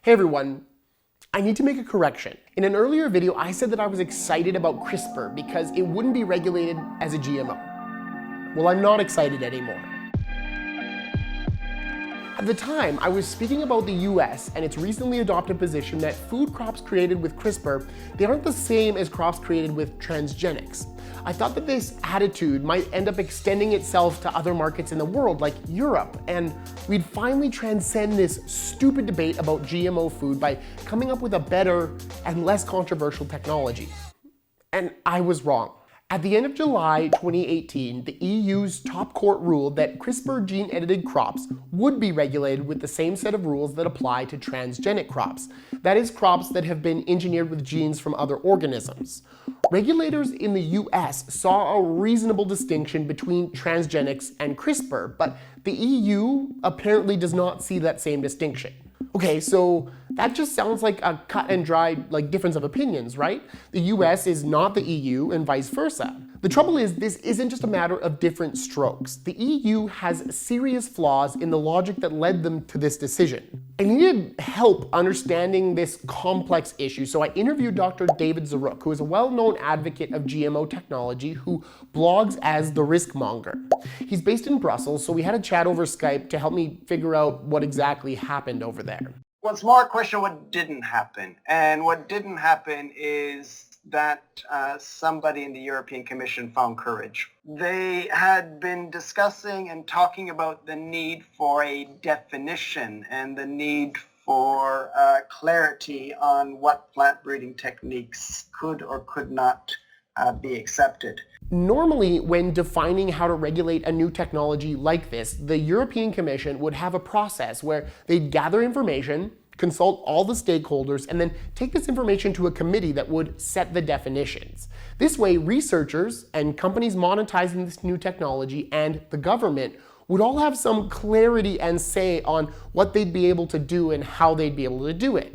Hey everyone, I need to make a correction. In an earlier video, I said that I was excited about CRISPR because it wouldn't be regulated as a GMO. Well, I'm not excited anymore. At the time, I was speaking about the US and its recently adopted position that food crops created with CRISPR, they aren't the same as crops created with transgenics. I thought that this attitude might end up extending itself to other markets in the world, like Europe, and we'd finally transcend this stupid debate about GMO food by coming up with a better and less controversial technology. And I was wrong. At the end of July 2018, the EU's top court ruled that CRISPR gene-edited crops would be regulated with the same set of rules that apply to transgenic crops. That is, crops that have been engineered with genes from other organisms. Regulators in the US saw a reasonable distinction between transgenics and CRISPR, but the EU apparently does not see that same distinction. Okay, so that just sounds like a cut and dried difference of opinions, right? The US is not the EU and vice versa. The trouble is, this isn't just a matter of different strokes. The EU has serious flaws in the logic that led them to this decision. I needed help understanding this complex issue, so I interviewed Dr. David Zaruk, who is a well-known advocate of GMO technology who blogs as The Riskmonger. He's based in Brussels, so we had a chat over Skype to help me figure out what exactly happened over there. Well, it's more a question of what didn't happen. And what didn't happen is that somebody in the European Commission found courage. They had been discussing and talking about the need for a definition and the need for clarity on what plant breeding techniques could or could not be accepted. Normally, when defining how to regulate a new technology like this, the European Commission would have a process where they'd gather information, consult all the stakeholders, and then take this information to a committee that would set the definitions. This way, researchers and companies monetizing this new technology and the government would all have some clarity and say on what they'd be able to do and how they'd be able to do it.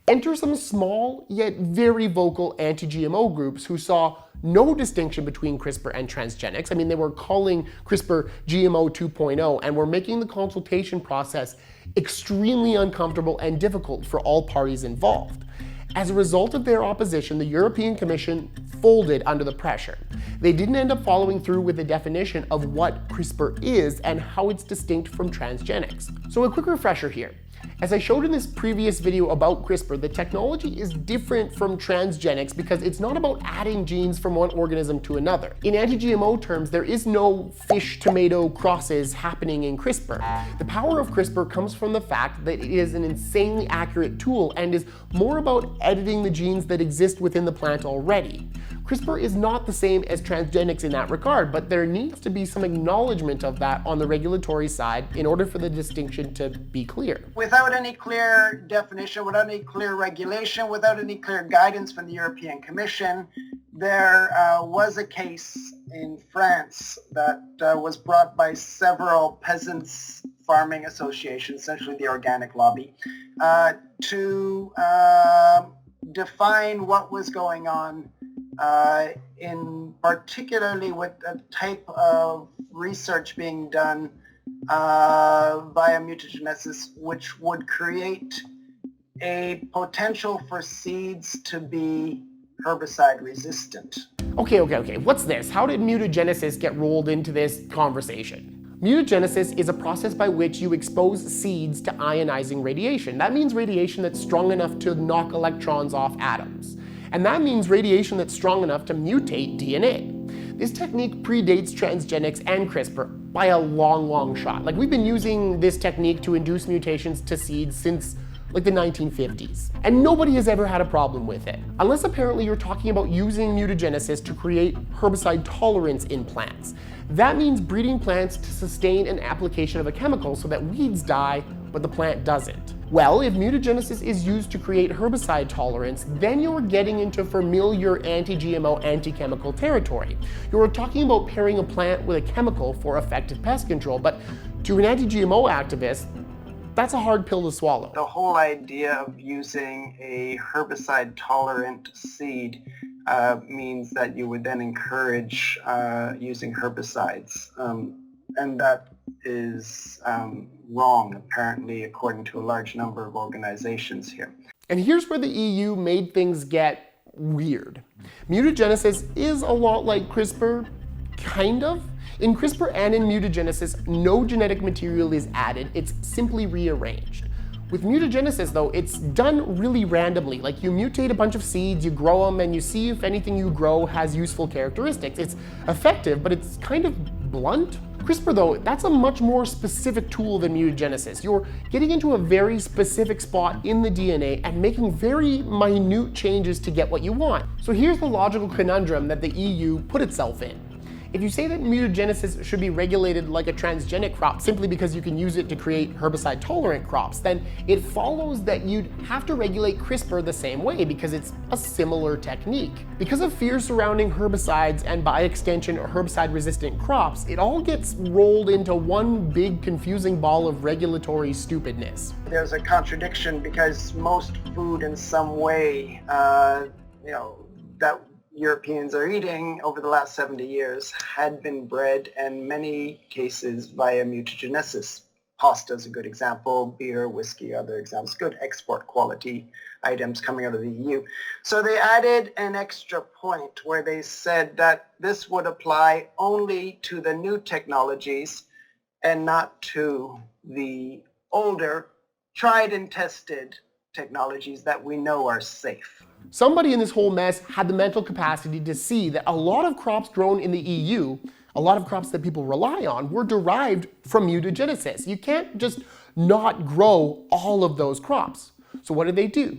Enter some small yet very vocal anti-GMO groups who saw no distinction between CRISPR and transgenics. I mean, they were calling CRISPR GMO 2.0 and were making the consultation process extremely uncomfortable and difficult for all parties involved. As a result of their opposition, the European Commission folded under the pressure. They didn't end up following through with the definition of what CRISPR is and how it's distinct from transgenics. So a quick refresher here. As I showed in this previous video about CRISPR, the technology is different from transgenics because it's not about adding genes from one organism to another. In anti-GMO terms, there is no fish-tomato crosses happening in CRISPR. The power of CRISPR comes from the fact that it is an insanely accurate tool and is more about editing the genes that exist within the plant already. CRISPR is not the same as transgenics in that regard, but there needs to be some acknowledgement of that on the regulatory side in order for the distinction to be clear. Without any clear definition, without any clear regulation, without any clear guidance from the European Commission, there was a case in France that was brought by several peasants farming associations, essentially the organic lobby, to define what was going on in particularly with a type of research being done via mutagenesis, which would create a potential for seeds to be herbicide resistant. Okay, what's this? How did mutagenesis get rolled into this conversation? Mutagenesis is a process by which you expose seeds to ionizing radiation. That means radiation that's strong enough to knock electrons off atoms. And that means radiation that's strong enough to mutate DNA. This technique predates transgenics and CRISPR by a long shot. We've been using this technique to induce mutations to seeds since the 1950s. And nobody has ever had a problem with it. Unless apparently you're talking about using mutagenesis to create herbicide tolerance in plants. That means breeding plants to sustain an application of a chemical so that weeds die, but the plant doesn't. Well, if mutagenesis is used to create herbicide tolerance, then you're getting into familiar anti-GMO, anti-chemical territory. You're talking about pairing a plant with a chemical for effective pest control, but to an anti-GMO activist, that's a hard pill to swallow. The whole idea of using a herbicide-tolerant seed means that you would then encourage using herbicides, and that is wrong, apparently, according to a large number of organizations here. And here's where the EU made things get weird. Mutagenesis is a lot like CRISPR, kind of. In CRISPR and in mutagenesis, no genetic material is added, it's simply rearranged. With mutagenesis, though, it's done really randomly. Like, you mutate a bunch of seeds, you grow them, and you see if anything you grow has useful characteristics. It's effective, but it's kind of blunt. CRISPR, though, that's a much more specific tool than mutagenesis. You're getting into a very specific spot in the DNA and making very minute changes to get what you want. So here's the logical conundrum that the EU put itself in. If you say that mutagenesis should be regulated like a transgenic crop simply because you can use it to create herbicide-tolerant crops, then it follows that you'd have to regulate CRISPR the same way because it's a similar technique. Because of fears surrounding herbicides and, by extension, herbicide-resistant crops, it all gets rolled into one big confusing ball of regulatory stupidness. There's a contradiction because most food in some way, that Europeans are eating over the last 70 years had been bred in many cases via mutagenesis. Pasta is a good example, beer, whiskey, other examples, good export quality items coming out of the EU. So they added an extra point where they said that this would apply only to the new technologies and not to the older, tried and tested technologies that we know are safe. Somebody in this whole mess had the mental capacity to see that a lot of crops grown in the EU, a lot of crops that people rely on, were derived from mutagenesis. You can't just not grow all of those crops. So what did they do?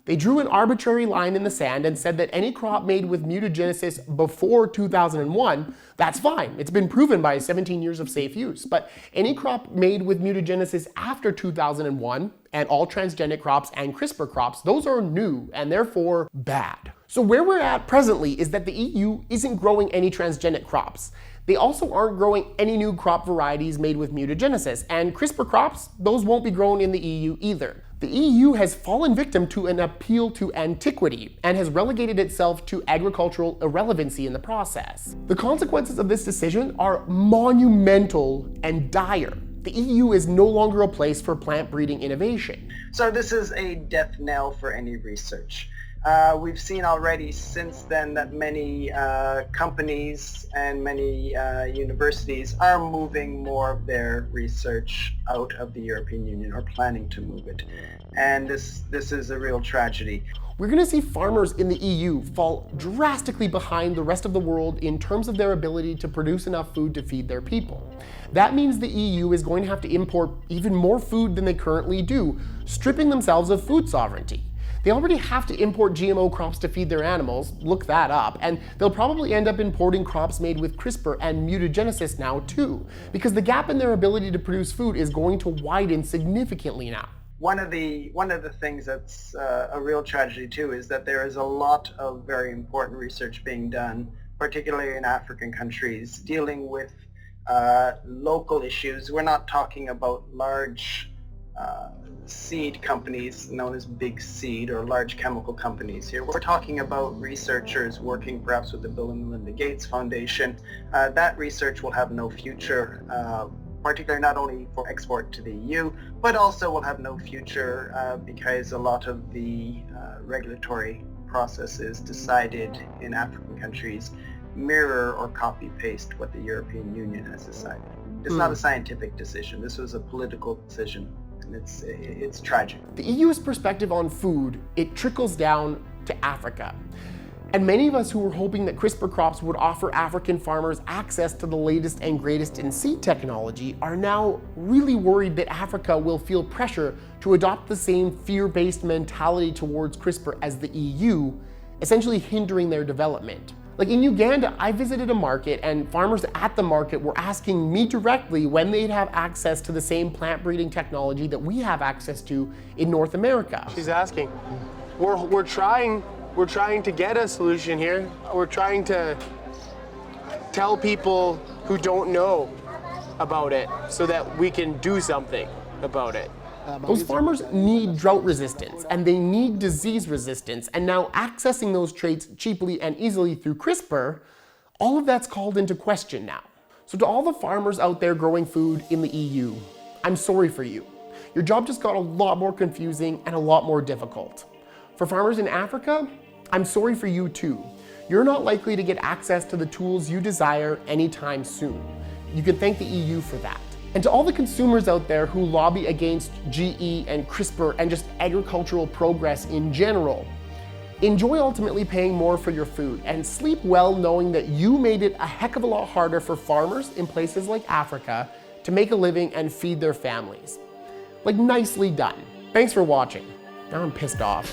They drew an arbitrary line in the sand and said that any crop made with mutagenesis before 2001, that's fine. It's been proven by 17 years of safe use. But any crop made with mutagenesis after 2001, and all transgenic crops and CRISPR crops, those are new and therefore bad. So where we're at presently is that the EU isn't growing any transgenic crops. They also aren't growing any new crop varieties made with mutagenesis, and CRISPR crops, those won't be grown in the EU either. The EU has fallen victim to an appeal to antiquity and has relegated itself to agricultural irrelevancy in the process. The consequences of this decision are monumental and dire. The EU is no longer a place for plant breeding innovation. So this is a death knell for any research. We've seen already since then that many companies and many universities are moving more of their research out of the European Union or planning to move it. And this is a real tragedy. We're going to see farmers in the EU fall drastically behind the rest of the world in terms of their ability to produce enough food to feed their people. That means the EU is going to have to import even more food than they currently do, stripping themselves of food sovereignty. They already have to import GMO crops to feed their animals, look that up, and they'll probably end up importing crops made with CRISPR and mutagenesis now too, because the gap in their ability to produce food is going to widen significantly now. One of the things that's a real tragedy too is that there is a lot of very important research being done, particularly in African countries, dealing with local issues. We're not talking about large seed companies known as big seed or large chemical companies here. We're talking about researchers working perhaps with the Bill and Melinda Gates Foundation. That research will have no future, particularly not only for export to the EU, but also will have no future because a lot of the regulatory processes decided in African countries mirror or copy-paste what the European Union has decided. It's not a scientific decision. This was a political decision, and it's tragic. The EU's perspective on food, it trickles down to Africa. And many of us who were hoping that CRISPR crops would offer African farmers access to the latest and greatest in seed technology are now really worried that Africa will feel pressure to adopt the same fear-based mentality towards CRISPR as the EU, essentially hindering their development. Like in Uganda, I visited a market and farmers at the market were asking me directly when they'd have access to the same plant breeding technology that we have access to in North America. She's asking, we're trying to get a solution here. We're trying to tell people who don't know about it so that we can do something about it. Those farmers need drought resistance and they need disease resistance, and now accessing those traits cheaply and easily through CRISPR, all of that's called into question now. So to all the farmers out there growing food in the EU, I'm sorry for you. Your job just got a lot more confusing and a lot more difficult. For farmers in Africa, I'm sorry for you too. You're not likely to get access to the tools you desire anytime soon. You can thank the EU for that. And to all the consumers out there who lobby against GE and CRISPR and just agricultural progress in general, enjoy ultimately paying more for your food and sleep well knowing that you made it a heck of a lot harder for farmers in places like Africa to make a living and feed their families. Like, nicely done. Thanks for watching. Now I'm pissed off.